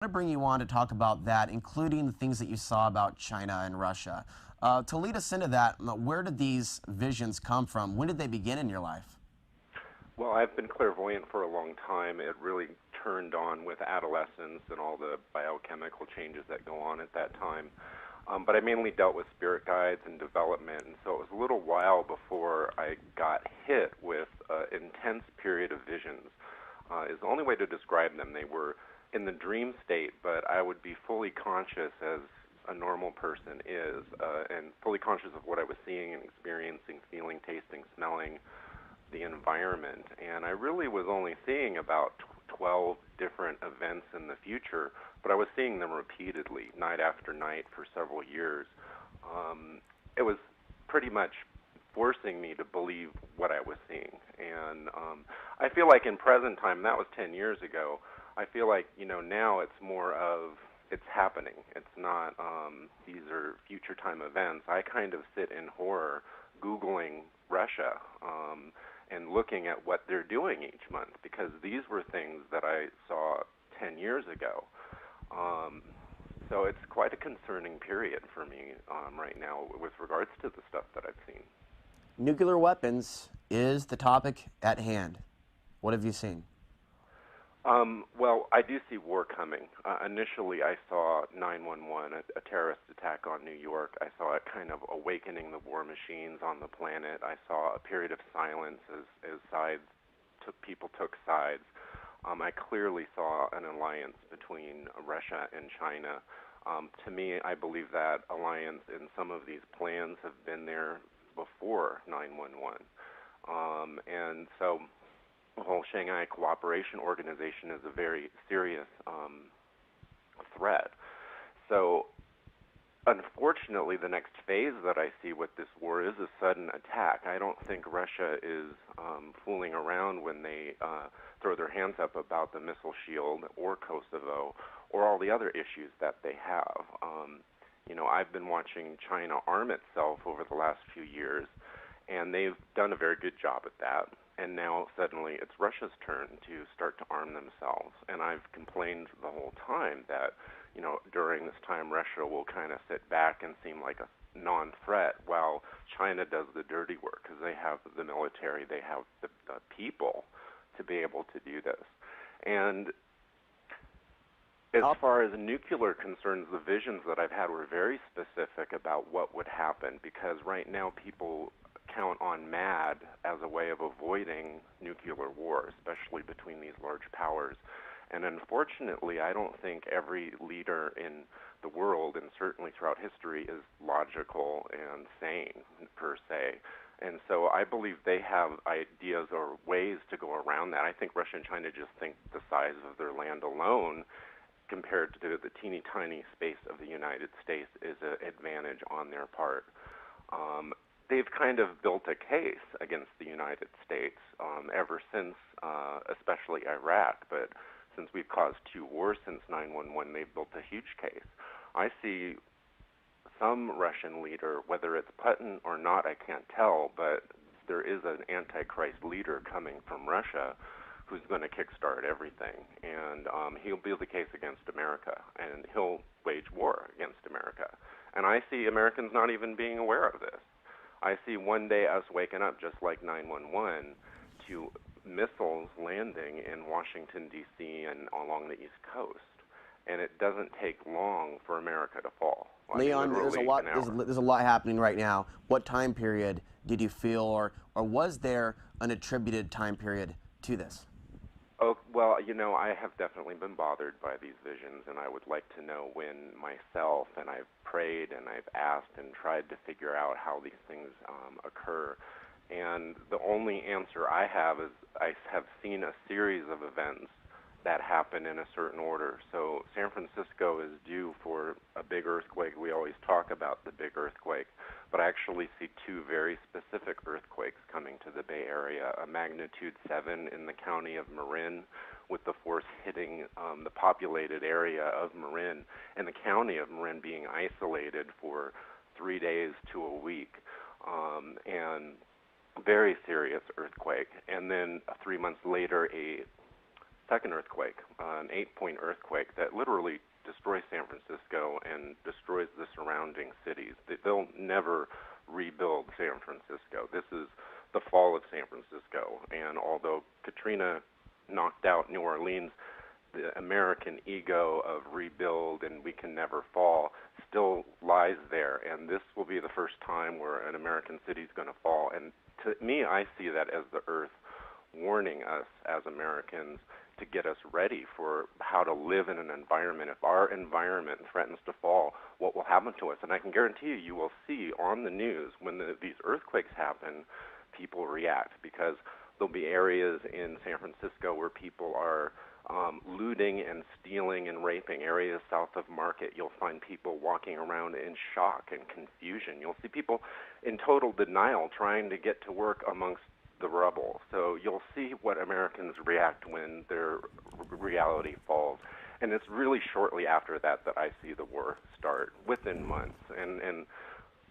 To bring you on to talk about that, including the things that you saw about China and Russia. To lead us into that, where did these visions come from? When did they begin in your life? Well, I've been clairvoyant for a long time. It really turned on with adolescence and all the biochemical changes that go on at that time. But I mainly dealt with spirit guides and development, and so it was a little while before I got hit with an intense period of visions. Is the only way to describe them. They were in the dream state, but I would be fully conscious as a normal person is, and fully conscious of what I was seeing and experiencing, feeling, tasting, smelling, the environment. And I really was only seeing about 12 different events in the future, but I was seeing them repeatedly, night after night, for several years. It was pretty much forcing me to believe what I was seeing. And I feel like in present time, that was 10 years ago, I feel like, now it's more of it's happening. It's not, these are future time events. I kind of sit in horror Googling Russia and looking at what they're doing each month, because these were things that I saw 10 years ago. So it's quite a concerning period for me right now with regards to the stuff that I've seen. Nuclear weapons is the topic at hand. What have you seen? Well, I do see war coming. Initially, I saw 9/11, a terrorist attack on New York. I saw it kind of awakening the war machines on the planet. I saw a period of silence as people took sides. I clearly saw an alliance between Russia and China. To me, I believe that alliance and some of these plans have been there before 9/11. And so the whole Shanghai Cooperation Organization is a very serious threat. So unfortunately, the next phase that I see with this war is a sudden attack. I don't think Russia is fooling around when they throw their hands up about the missile shield or Kosovo or all the other issues that they have. I've been watching China arm itself over the last few years, and they've done a very good job at that. And now suddenly it's Russia's turn to start to arm themselves. And I've complained the whole time that, during this time Russia will kind of sit back and seem like a non-threat while China does the dirty work, because they have the military, they have the people to be able to do this. And as far as nuclear concerns, the visions that I've had were very specific about what would happen, because right now people count on MAD as a way of avoiding nuclear war, especially between these large powers. And unfortunately, I don't think every leader in the world, and certainly throughout history, is logical and sane, per se. And so I believe they have ideas or ways to go around that. I think Russia and China just think the size of their land alone, compared to the teeny tiny space of the United States, is an advantage on their part. They've kind of built a case against the United States ever since, especially Iraq, but since we've caused 2 wars since 9/11, they've built a huge case. I see some Russian leader, whether it's Putin or not, I can't tell, but there is an antichrist leader coming from Russia who's going to kickstart everything, and he'll build the case against America, and he'll wage war against America. And I see Americans not even being aware of this. I see one day us waking up just like 9/11 to missiles landing in Washington, D.C. and along the East Coast. And it doesn't take long for America to fall. Leon, there's a lot happening right now. What time period did you feel, or was there an attributed time period to this? Oh, well, I have definitely been bothered by these visions, and I would like to know when myself, and I've prayed and I've asked and tried to figure out how these things occur. And the only answer I have is I have seen a series of events that happen in a certain order. So San Francisco is due for a big earthquake. We always talk about the big earthquake, but I actually see 2 very specific earthquakes coming to the Bay Area, a magnitude 7 in the county of Marin, with the force hitting the populated area of Marin, and the county of Marin being isolated for 3 days to a week, and very serious earthquake. And then 3 months later, a second earthquake, an 8-point earthquake that literally destroys San Francisco and destroys the surrounding cities. They'll never rebuild San Francisco. This is the fall of San Francisco. And although Katrina knocked out New Orleans, the American ego of rebuild and we can never fall still lies there. And this will be the first time where an American city is going to fall. And to me, I see that as the earth warning us as Americans to get us ready for how to live in an environment. If our environment threatens to fall, what will happen to us? And I can guarantee you, you will see on the news when these earthquakes happen, people react, because there'll be areas in San Francisco where people are looting and stealing and raping. Areas south of Market, you'll find people walking around in shock and confusion. You'll see people in total denial trying to get to work amongst the rubble. So you'll see what Americans react when their reality falls. And it's really shortly after that that I see the war start, within months. And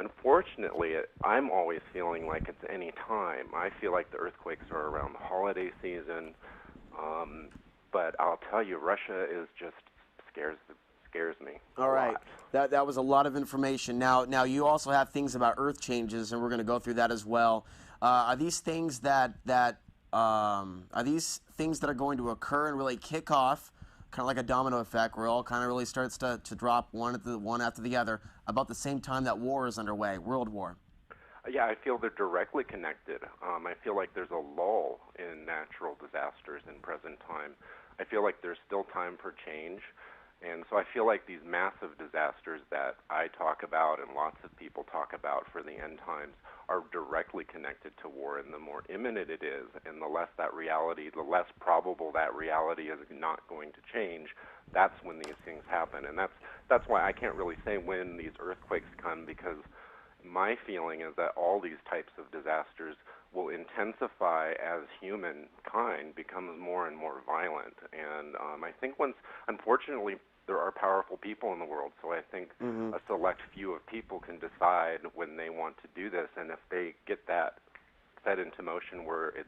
unfortunately, I'm always feeling like it's any time. I feel like the earthquakes are around the holiday season. But I'll tell you, Russia is just scares me. All right. That was a lot of information. Now you also have things about earth changes, and we're going to go through that as well. Are these things that are going to occur and really kick off, kind of like a domino effect, where it all kind of really starts to drop one after the other, about the same time that war is underway, World War? Yeah, I feel they're directly connected. I feel like there's a lull in natural disasters in present time. I feel like there's still time for change. And so I feel like these massive disasters that I talk about and lots of people talk about for the end times are directly connected to war. And the more imminent it is and the less probable that reality is not going to change, that's when these things happen. And that's why I can't really say when these earthquakes come, because my feeling is that all these types of disasters will intensify as humankind becomes more and more violent. And I think unfortunately, there are powerful people in the world, so I think a select few of people can decide when they want to do this, and if they get that set into motion where it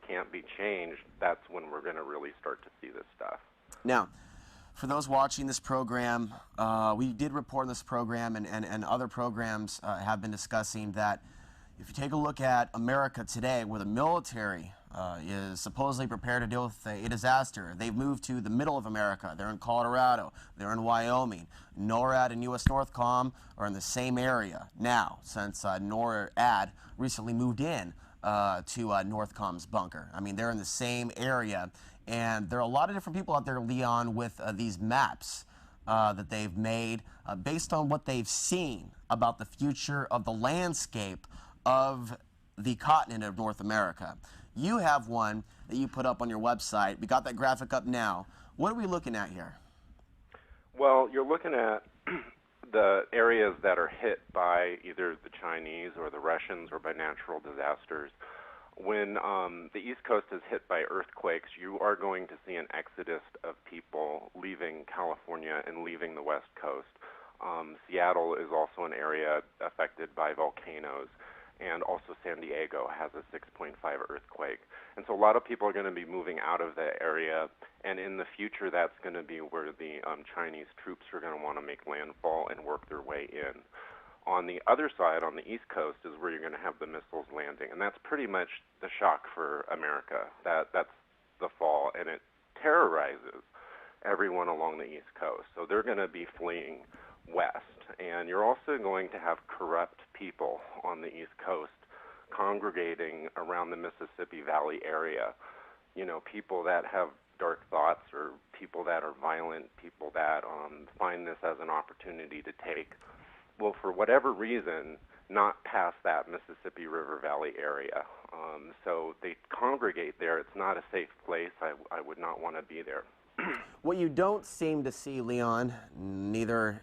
can't be changed, that's when we're going to really start to see this stuff. Now, for those watching this program, we did report on this program, and other programs have been discussing that if you take a look at America today, where the military is supposedly prepared to deal with a disaster, they've moved to the middle of America. They're in Colorado. They're in Wyoming. NORAD and U.S. Northcom are in the same area now, since NORAD recently moved in to Northcom's bunker. I mean, they're in the same area. And there are a lot of different people out there, Leon, with these maps that they've made based on what they've seen about the future of the landscape of the continent of North America. You have one that you put up on your website. We got that graphic up now. What are we looking at here? Well, you're looking at the areas that are hit by either the Chinese or the Russians or by natural disasters. When the East Coast is hit by earthquakes, you are going to see an exodus of people leaving California and leaving the West Coast. Seattle is also an area affected by volcanoes, and also San Diego has a 6.5 earthquake. And so a lot of people are going to be moving out of the area, and in the future that's going to be where the Chinese troops are going to want to make landfall and work their way in. On the other side, on the East Coast, is where you're going to have the missiles landing, and that's pretty much the shock for America. That's the fall, and it terrorizes everyone along the East Coast. So they're going to be fleeing west, and you're also going to have corrupt people on the East Coast congregating around the Mississippi Valley area. You know, people that have dark thoughts, or people that are violent, people that find this as an opportunity to take, well, for whatever reason, not past that Mississippi River Valley area. So they congregate there. It's not a safe place. I would not want to be there. What you don't seem to see, Leon, neither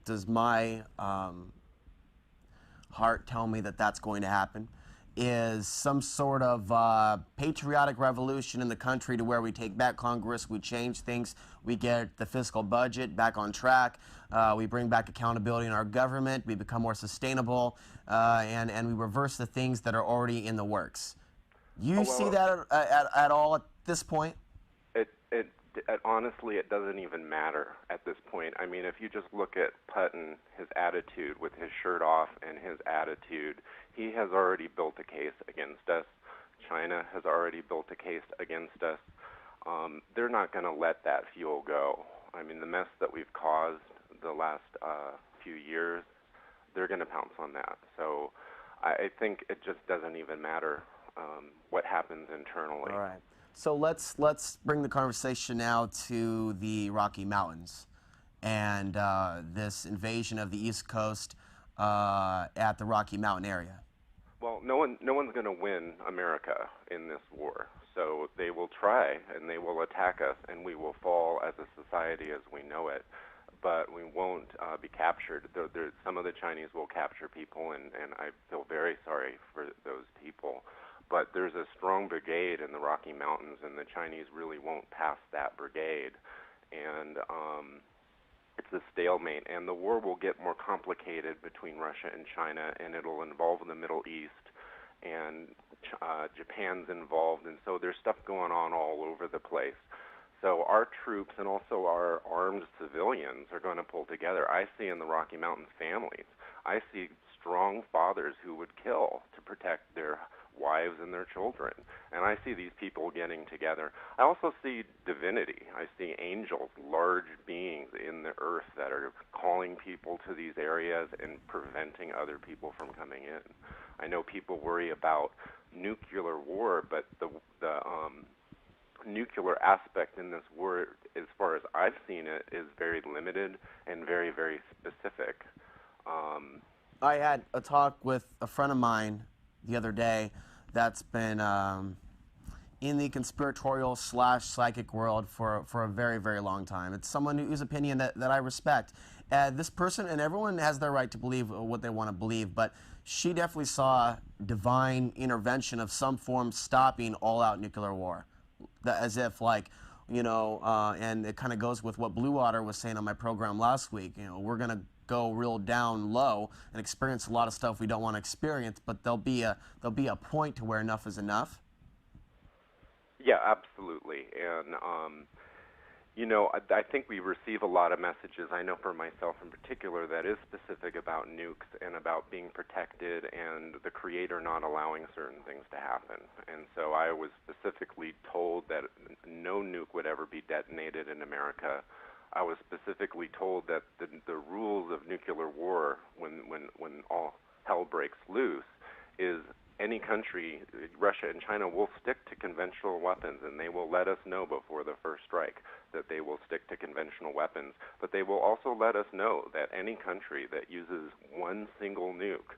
does my heart tell me that that's going to happen, is some sort of patriotic revolution in the country to where we take back Congress, we change things, we get the fiscal budget back on track, we bring back accountability in our government, we become more sustainable, and we reverse the things that are already in the works. You see that at all at this point? honestly, it doesn't even matter at this point. I mean, if you just look at Putin, his attitude with his shirt off and his attitude, he has already built a case against us. China has already built a case against us. They're not going to let that fuel go. I mean, the mess that we've caused the last few years, they're going to pounce on that. So I think it just doesn't even matter what happens internally. All right. So let's bring the conversation now to the Rocky Mountains and this invasion of the East Coast at the Rocky Mountain area. Well, no one's going to win America in this war. So they will try and they will attack us, and we will fall as a society as we know it. But we won't be captured. Some of the Chinese will capture people, and I feel very sorry for those people. But there's a strong brigade in the Rocky Mountains, and the Chinese really won't pass that brigade. And it's a stalemate, and the war will get more complicated between Russia and China, and it'll involve the Middle East, and Japan's involved, and so there's stuff going on all over the place. So our troops and also our armed civilians are going to pull together. I see in the Rocky Mountains families, I see strong fathers who would kill to protect their wives and their children. And I see these people getting together. I also see divinity. I see angels, large beings in the earth that are calling people to these areas and preventing other people from coming in. I know people worry about nuclear war, but the nuclear aspect in this war, as far as I've seen it, is very limited and very, very specific. I had a talk with a friend of mine the other day that's been in the conspiratorial / psychic world for a very, very long time. It's someone whose opinion that I respect. This person, and everyone has their right to believe what they want to believe, but she definitely saw divine intervention of some form stopping all-out nuclear war. As if, like, you know, and it kind of goes with what Blue Water was saying on my program last week. You know, we're going to go real down low and experience a lot of stuff we don't want to experience, but there'll be a point to where enough is enough. Yeah, absolutely. And you know, I think we receive a lot of messages, I know for myself in particular, that is specific about nukes and about being protected and the Creator not allowing certain things to happen. And so I was specifically told that no nuke would ever be detonated in America. I was specifically told that the rules of nuclear war, when all hell breaks loose, is any country, Russia and China, will stick to conventional weapons, and they will let us know before the first strike that they will stick to conventional weapons. But they will also let us know that any country that uses one single nuke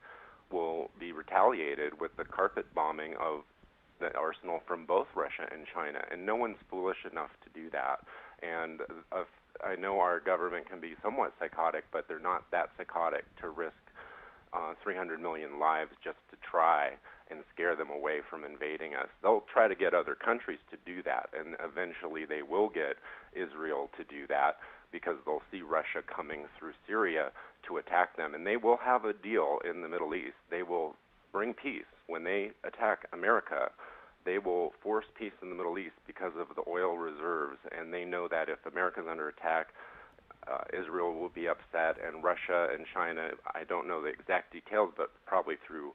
will be retaliated with the carpet bombing of the arsenal from both Russia and China. And no one's foolish enough to do that. And I know our government can be somewhat psychotic, but they're not that psychotic to risk 300 million lives just to try and scare them away from invading us. They'll try to get other countries to do that, and eventually they will get Israel to do that because they'll see Russia coming through Syria to attack them, and they will have a deal in the Middle East. They will bring peace. When they attack America, they will force peace in the Middle East because of the oil reserves, and they know that if America's under attack, Israel will be upset, and Russia and China, I don't know the exact details, but probably through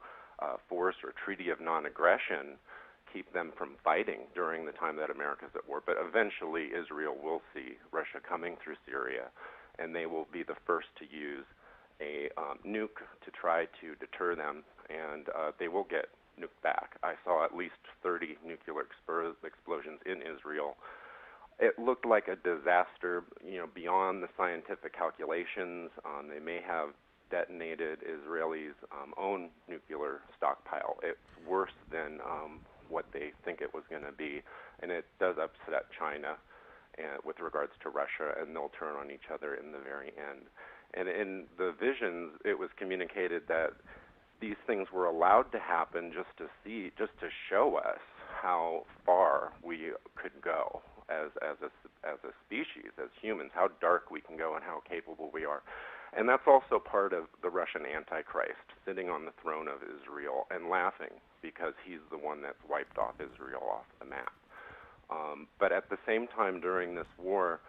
force or treaty of non-aggression, keep them from fighting during the time that America's at war. But eventually Israel will see Russia coming through Syria, and they will be the first to use a nuke to try to deter them, and they will get nuked back. I saw at least 30 nuclear explosions in Israel. It looked like a disaster, you know, beyond the scientific calculations. They may have detonated Israelis' own nuclear stockpile. It's worse than what they think it was going to be, and it does upset China with regards to Russia, and they'll turn on each other in the very end. And in the visions, it was communicated that these things were allowed to happen just to show us how far we could go as a species, as humans, how dark we can go and how capable we are. And that's also part of the Russian Antichrist sitting on the throne of Israel and laughing because he's the one that's wiped off Israel off the map. But at the same time, during this war,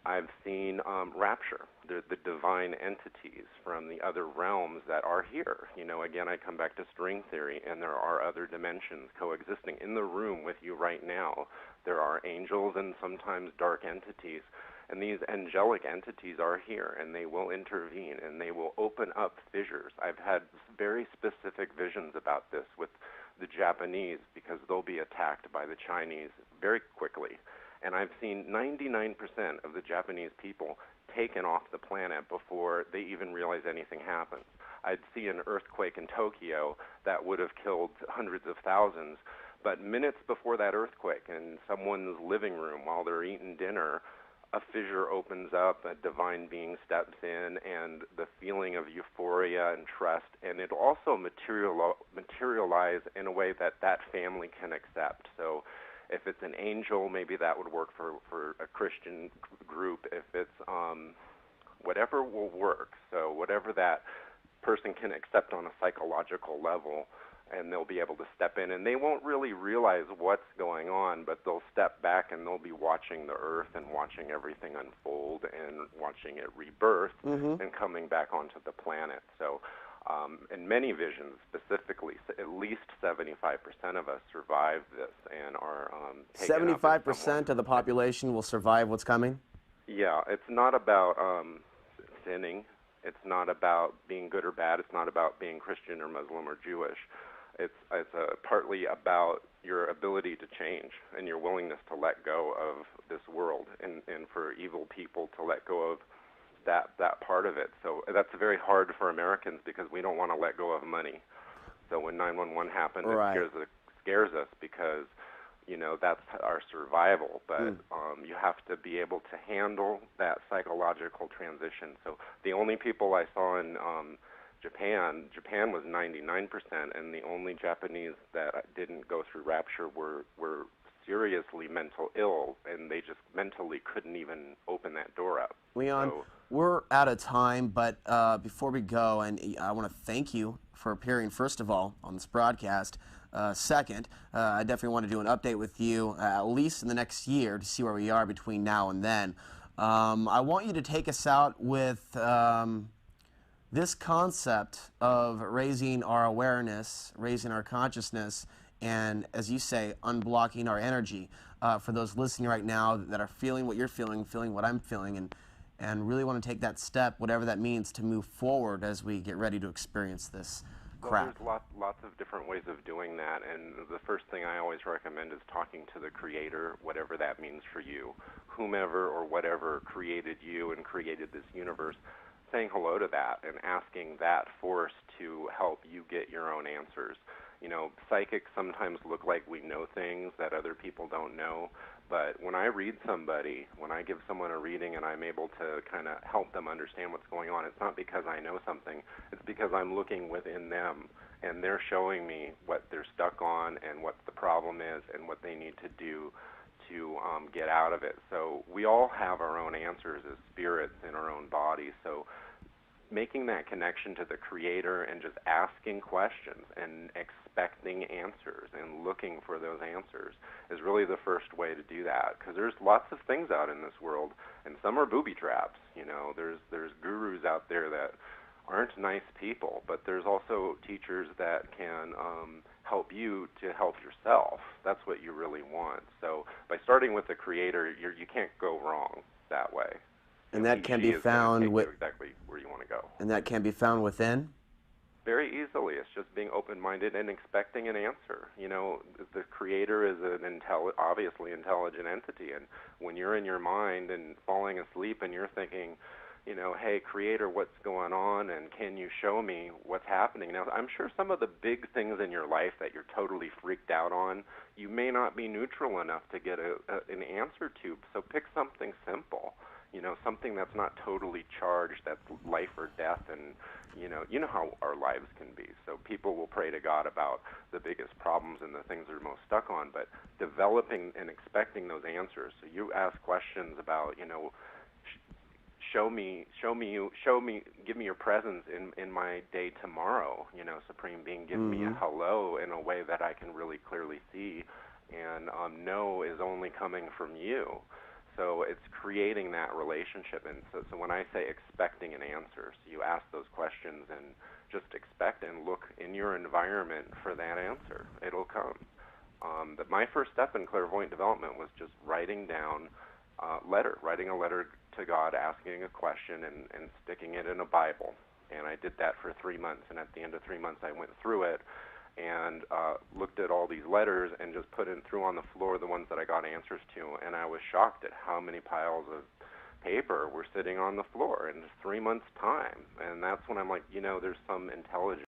I've seen rapture, the divine entities from the other realms that are here. Again, I come back to string theory, and there are other dimensions coexisting in the room with you right now. There are angels and sometimes dark entities, and these angelic entities are here, and they will intervene, and they will open up fissures. I've had very specific visions about this with the Japanese, because they'll be attacked by the Chinese very quickly. And I've seen 99% of the Japanese people taken off the planet before they even realize anything happens. I'd see an earthquake in Tokyo that would have killed hundreds of thousands, but minutes before that earthquake, in someone's living room while they're eating dinner, a fissure opens up, a divine being steps in, and the feeling of euphoria and trust, and it also materialize in a way that that family can accept. So if it's an angel, maybe that would work for a Christian group. If it's whatever will work, so whatever that person can accept on a psychological level, and they'll be able to step in, and they won't really realize what's going on, but they'll step back and they'll be watching the earth and watching everything unfold and watching it rebirth and coming back onto the planet. So in many visions, specifically, at least 75% of us survive this and are taken up. 75% of the population will survive what's coming? Yeah, it's not about sinning. It's not about being good or bad. It's not about being Christian or Muslim or Jewish. It's partly about your ability to change and your willingness to let go of this world, and for evil people to let go of that part of it. So that's very hard for Americans because we don't want to let go of money. So when 9/11 happened, right, it scares us because that's our survival. But you have to be able to handle that psychological transition. So the only people I saw in Japan was 99%, and the only Japanese that didn't go through rapture were seriously mental ill, and they just mentally couldn't even open that door up. Leon, we're out of time, but before we go, and I want to thank you for appearing, first of all, on this broadcast. Second, I definitely want to do an update with you, at least in the next year, to see where we are between now and then. I want you to take us out with this concept of raising our awareness, raising our consciousness, and, as you say, unblocking our energy. For those listening right now that are feeling what you're feeling what I'm feeling, and really want to take that step, whatever that means, to move forward as we get ready to experience this crap. Well, there's lots of different ways of doing that, and the first thing I always recommend is talking to the Creator, whatever that means for you. Whomever or whatever created you and created this universe, saying hello to that and asking that force to help you get your own answers. Psychics sometimes look like we know things that other people don't know, but when I read somebody, when I give someone a reading and I'm able to kind of help them understand what's going on, it's not because I know something, it's because I'm looking within them, and they're showing me what they're stuck on and what the problem is and what they need to do to get out of it. So we all have our own answers as spirits in our own bodies. So making that connection to the Creator and just asking questions and expecting answers and looking for those answers is really the first way to do that, because there's lots of things out in this world, and some are booby traps. There's gurus out there that aren't nice people, but there's also teachers that can help you to help yourself. That's what you really want. So by starting with the Creator, you can't go wrong that way. And that can be found exactly where you want to go. And that can be found within? Very easily. It's just being open-minded and expecting an answer. The Creator is an obviously intelligent entity, and when you're in your mind and falling asleep and you're thinking, hey, Creator, what's going on, and can you show me what's happening? Now, I'm sure some of the big things in your life that you're totally freaked out on, you may not be neutral enough to get an answer to, so pick something simple. Something that's not totally charged, that's life or death, and you know how our lives can be. So people will pray to God about the biggest problems and the things they're most stuck on, but developing and expecting those answers. So you ask questions about, show me, give me your presence in my day tomorrow. Supreme Being, give me a hello in a way that I can really clearly see. and no is only coming from you. So it's creating that relationship. And so when I say expecting an answer, so you ask those questions and just expect and look in your environment for that answer. It'll come. But my first step in clairvoyant development was just writing a letter to God, asking a question, and sticking it in a Bible. And I did that for 3 months. And at the end of 3 months, I went through it and looked at all these letters and just threw on the floor the ones that I got answers to. And I was shocked at how many piles of paper were sitting on the floor in 3 months' time. And that's when I'm like, there's some intelligence